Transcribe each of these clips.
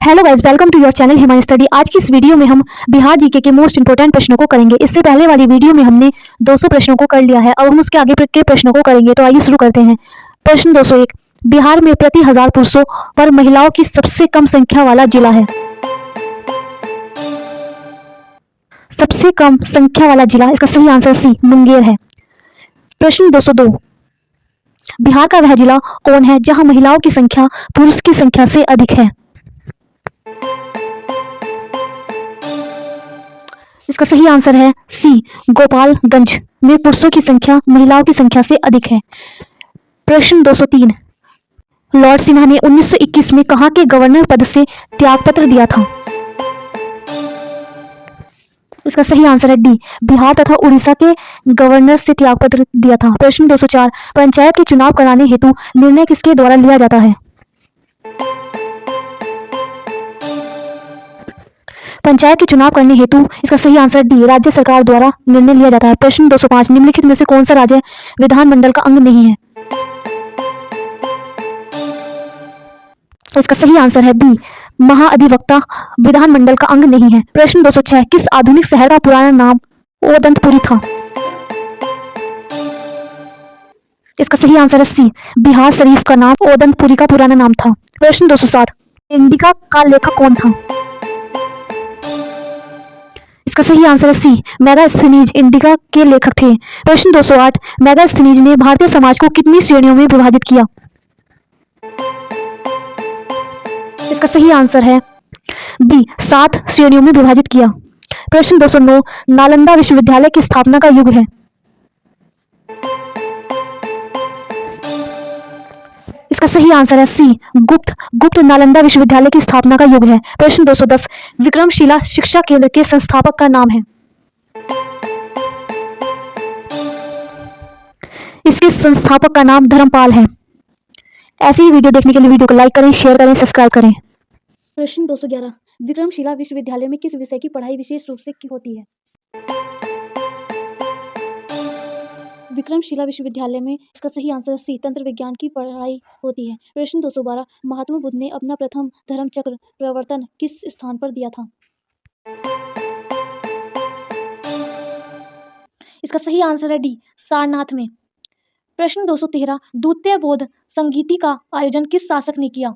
Hello guys, welcome to your channel Himani study. आज की इस वीडियो में हम बिहार जीके के मोस्ट इंपोर्टेंट प्रश्नों को करेंगे। इससे पहले वाली वीडियो में हमने 200 प्रश्नों को कर लिया है। अब हम उसके आगे के प्रश्नों को करेंगे। तो आइए शुरू करते हैं। प्रश्न 201, बिहार में प्रति 1000 पुरुषों पर महिलाओं की सबसे कम संख्या वाला जिला है। सबसे कम संख्या वाला जिला, इसका सही आंसर सी मुंगेर है। प्रश्न 202, बिहार का वह जिला कौन है जहां महिलाओं की संख्या पुरुष की संख्या से अधिक है। इसका सही आंसर है सी गोपालगंज में पुरुषों की संख्या महिलाओं की संख्या से अधिक है। प्रश्न 203, लॉर्ड सिन्हा ने 1921 में कहां के गवर्नर पद से त्यागपत्र दिया था। इसका सही आंसर है डी बिहार तथा उड़ीसा के गवर्नर से त्यागपत्र दिया था। प्रश्न 204, पंचायत के चुनाव कराने हेतु निर्णय किसके द्वारा लिया जाता है। पंचायत के चुनाव करने हेतु इसका सही आंसर डी राज्य सरकार द्वारा निर्णय लिया जाता है। प्रश्न 205, निम्नलिखित में से कौन सा राज्य विधानमंडल का अंग नहीं है। इसका सही आंसर है बी महाअधिवक्ता विधानमंडल का अंग नहीं है। प्रश्न 206, किस आधुनिक शहर का पुराना नाम ओदंतपुरी था। इसका सही आंसर है सी बिहार शरीफ का नाम ओदंतपुरी का पुराना नाम था। प्रश्न 207, इंडिका का लेखक कौन था। इसका सही आंसर है सी मेगास्थनीज इंडिका के लेखक थे। प्रश्न 208, मेगास्थनीज ने भारतीय समाज को कितनी श्रेणियों में विभाजित किया। इसका सही आंसर है बी 7 श्रेणियों में विभाजित किया। प्रश्न 209, नालंदा विश्वविद्यालय की स्थापना का युग है। इसका सही आंसर है सी गुप्त नालंदा विश्वविद्यालय की स्थापना का युग है। प्रश्न 210, विक्रमशिला शिक्षा केंद्र के संस्थापक का नाम है। इसके संस्थापक का नाम धर्मपाल है। ऐसी ही वीडियो देखने के लिए वीडियो को लाइक करें, शेयर करें, सब्सक्राइब करें। प्रश्न 211, विक्रमशिला विश्वविद्यालय में किस विषय की पढ़ाई विशेष रूप से होती है। विक्रमशिला विश्वविद्यालय में इसका सही आंसर सी तंत्र विज्ञान की पढ़ाई होती है। प्रश्न 212, महात्मा बुद्ध ने अपना प्रथम धर्म चक्र प्रवर्तन किस स्थान पर दिया था। इसका सही आंसर है डी सारनाथ में। प्रश्न 213, द्वितीय बौद्ध संगीति का आयोजन किस शासक ने किया।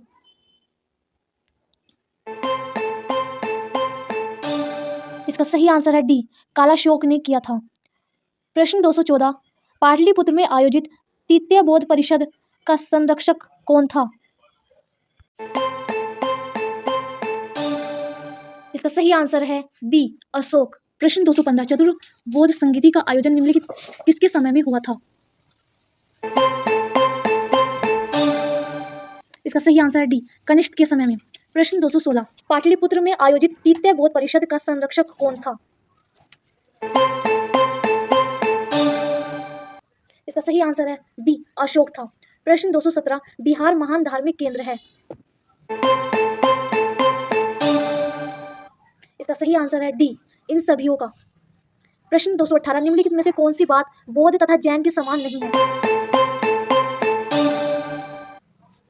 इसका सही आंसर है डी कालाशोक ने किया था। प्रश्न 214, पाटलिपुत्र में आयोजित तृतीय बौद्ध परिषद का संरक्षक कौन था। इसका सही आंसर है बी अशोक। प्रश्न 215, चतुर्बौद्ध संगीति का आयोजन निम्नलिखित किसके समय में हुआ था। इसका सही आंसर है डी कनिष्क के समय में। प्रश्न 216, पाटलिपुत्र में आयोजित तृतीय बौद्ध परिषद का संरक्षक कौन था। इसका सही आंसर है डी अशोक था। प्रश्न 217, बिहार महान धार्मिक केंद्र है। इसका सही आंसर है डी इन सभीयों का। प्रश्न 218, निम्नलिखित में से कौन सी बात बौद्ध तथा जैन के समान नहीं है।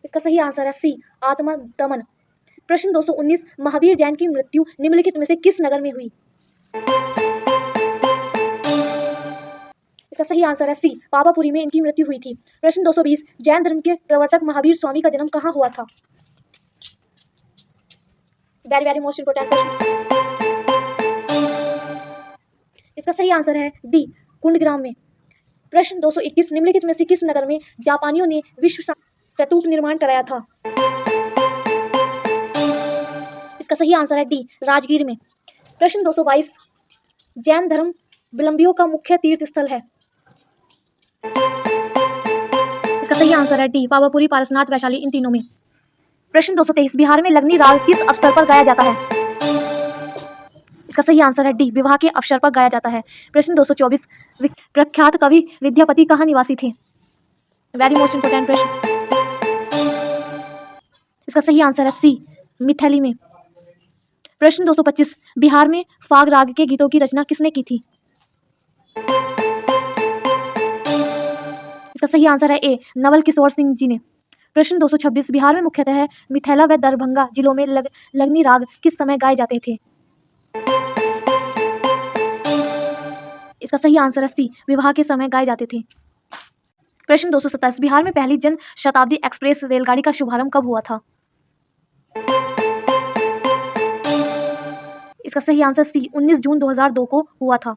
इसका सही आंसर है सी आत्मा दमन। प्रश्न 219, महावीर जैन की मृत्यु निम्नलिखित में से किस नगर में हुई। इसका सही आंसर है सी पावापुरी में इनकी मृत्यु हुई थी। प्रश्न 220, जैन धर्म के प्रवर्तक महावीर स्वामी का जन्म कहाँ हुआ था। वेरी वेरी मोस्ट इंपोर्टेंट प्रश्न। इसका सही आंसर है डी कुंडग्राम में। प्रश्न 221, निम्नलिखित में से किस नगर में जापानियों ने विश्व स्तूप निर्माण कराया था। इसका सही आंसर है डी राजगीर में। प्रश्न 222, जैन धर्म विलंबियों का मुख्य तीर्थ स्थल है। इसका सही आंसर है डी पावापुरी, पारसनाथ, वैशाली, इन तीनों में। प्रश्न 223, बिहार में लगनी राग किस अवसर पर गाया जाता है। इसका सही आंसर है डी विवाह के अवसर पर गाया जाता है। प्रश्न 224, प्रख्यात कवि विद्यापति कहाँ निवासी थे। वेरी मोस्ट इंपोर्टेंट प्रश्न। इसका सही आंसर है सी मिथिली में। प्रश्न 225, बिहार में फाग राग के गीतों की रचना किसने की थी। इसका सही आंसर है ए नवल किशोर सिंह जी ने। प्रश्न 226 बिहार में मुख्यतः मिथिला व दरभंगा जिलों में लगनी राग किस समय गाए जाते थे? इसका सही आंसर है सी, विवाह के समय गाए जाते थे। प्रश्न 227 बिहार में पहली जन शताब्दी एक्सप्रेस रेलगाड़ी का शुभारंभ कब हुआ था? इसका सही आंसर सी, 19 जून 2002 को हुआ था।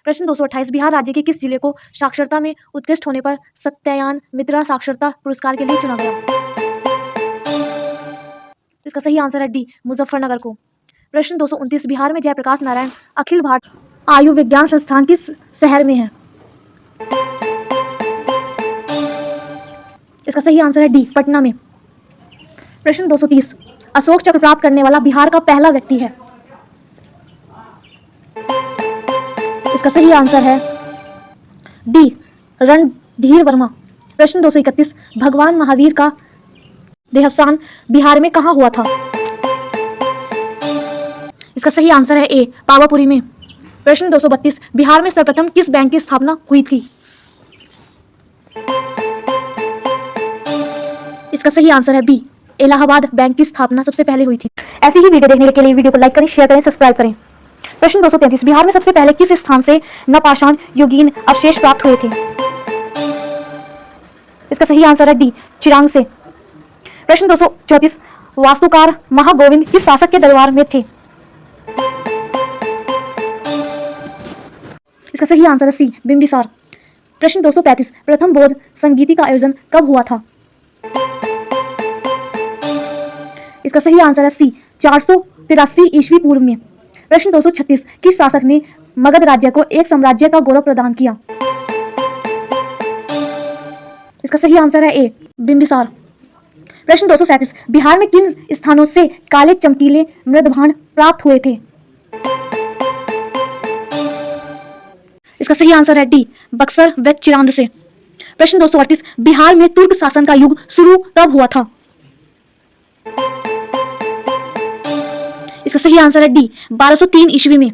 प्रश्न 228 बिहार राज्य के किस जिले को साक्षरता में उत्कृष्ट होने पर सत्यायन मित्रा साक्षरता पुरस्कार के लिए चुना गया? इसका सही आंसर है डी, मुजफ्फरनगर को। प्रश्न 229 बिहार में जयप्रकाश नारायण अखिल भारतीय आयुर्विज्ञान संस्थान किस शहर में है? इसका सही आंसर है डी, पटना में। प्रश्न 230 अशोक चक्र प्राप्त करने वाला बिहार का पहला व्यक्ति है? इसका सही आंसर है डी, रणधीर वर्मा। प्रश्न 231 भगवान महावीर का देहावसान बिहार में कहाँ हुआ था? इसका सही आंसर है ए, पावापुरी में। प्रश्न 232 बिहार में सर्वप्रथम किस बैंक की स्थापना हुई थी? इसका सही आंसर है बी, इलाहाबाद बैंक की स्थापना सबसे पहले हुई थी। ऐसी ही वीडियो देखने के लिए वीडियो को लाइक करें, शेयर करें, सब्सक्राइब करें। प्रश्न 233 बिहार में सबसे पहले किस स्थान से नवपाषाण युगीन अवशेष प्राप्त हुए थे? इसका सही आंसर है डी, चिरांग से। प्रश्न 234 वास्तुकार महागोविंद किस शासक के दरबार में थे? इसका सही आंसर है सी, बिंबिसार। प्रश्न 235 प्रथम बौद्ध संगीति का आयोजन कब हुआ था? इसका सही आंसर है सी, 483 ईस्वी पूर्व में। प्रश्न 236 किस शासक ने मगध राज्य को एक साम्राज्य का गौरव प्रदान किया? इसका सही आंसर है ए, बिंबिसार। प्रश्न 237 बिहार में किन स्थानों से काले चमकीले मृदभांड प्राप्त हुए थे? इसका सही आंसर है डी, बक्सर व चिरांद से। प्रश्न 238 बिहार में तुर्क शासन का युग शुरू कब हुआ था? इसका सही आंसर है डी, 1203 ईस्वी में।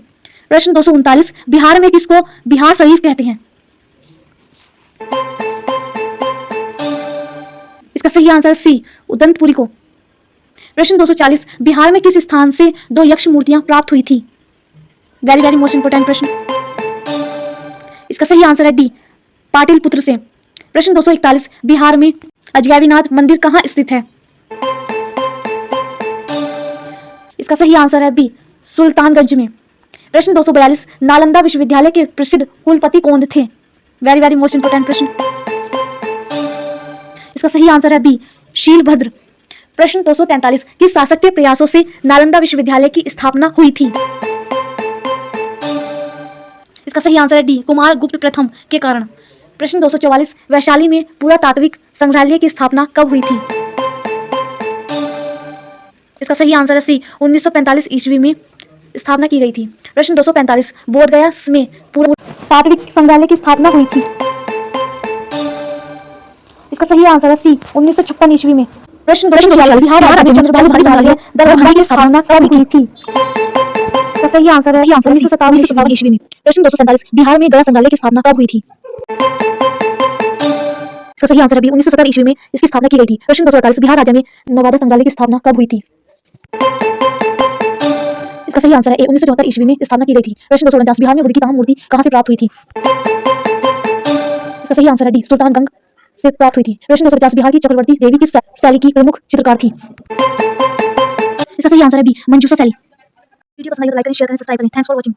प्रश्न 239 बिहार में किसको बिहार शरीफ कहते हैं? इसका सही आंसर है सी, उदंतपुरी को। प्रश्न 240 बिहार में किस स्थान से 2 यक्ष मूर्तियां प्राप्त हुई थी? वेरी वेरी मोस्ट इंपोर्टेंट प्रश्न। इसका सही आंसर है डी, पाटिलपुत्र से। प्रश्न 241 बिहार में अजगैबीनाथ मंदिर कहाँ स्थित है? इसका सही आंसर है बी, सुल्तानगंज में। प्रश्न 242 नालंदा विश्वविद्यालय के प्रसिद्ध कुलपति कौन थे? वेरी वेरी मोस्ट इंपोर्टेंट प्रश्न। इसका सही आंसर है बी, शीलभद्र। प्रश्न 243 किस शासक के प्रयासों से नालंदा विश्वविद्यालय की स्थापना हुई थी? इसका सही आंसर है डी, कुमार गुप्त प्रथम के कारण। प्रश्न 244 वैशाली में पुरातात्विक संग्रहालय की स्थापना कब हुई थी? इसका सही आंसर है सी, 1945 ईस्वी में स्थापना की गई थी। प्रश्न 245 बोधगया में पुरातात्विक संग्रहालय की स्थापना हुई थी। इसका सही आंसर है सी, 1956 ईस्वी में। प्रश्न 246 बिहार राज्य में चंद्रबाबू संग्रहालय दरभंगा की स्थापना कब हुई थी? इसका सही आंसर है 1957 ईस्वी में। प्रश्न 247 बिहार में गया संग्रहालय की स्थापना कब हुई थी? इसका सही आंसर है बी, 1970 ईस्वी में इसकी स्थापना की गई थी। प्रश्न 248 बिहार राज्य में नवादा संग्रहालय की स्थापना कब हुई थी? इसका सही आंसर है ए, 1974 ईस्वी में स्थापना की गई थी। प्रश्न 249 बिहार में बुद्ध की तमाम मूर्ति कहां से प्राप्त हुई थी? इसका सही आंसर है डी, सुल्तानगंज से प्राप्त हुई थी। प्रश्न 250 बिहार की चक्रवर्ती देवी किस शैली की प्रमुख चित्रकार थी? इसका सही आंसर है बी, मंजूषा शैली। वीडियो पसंद आई तो लाइक करें, शेयर करें, सब्सक्राइब करें। Thanks for watching.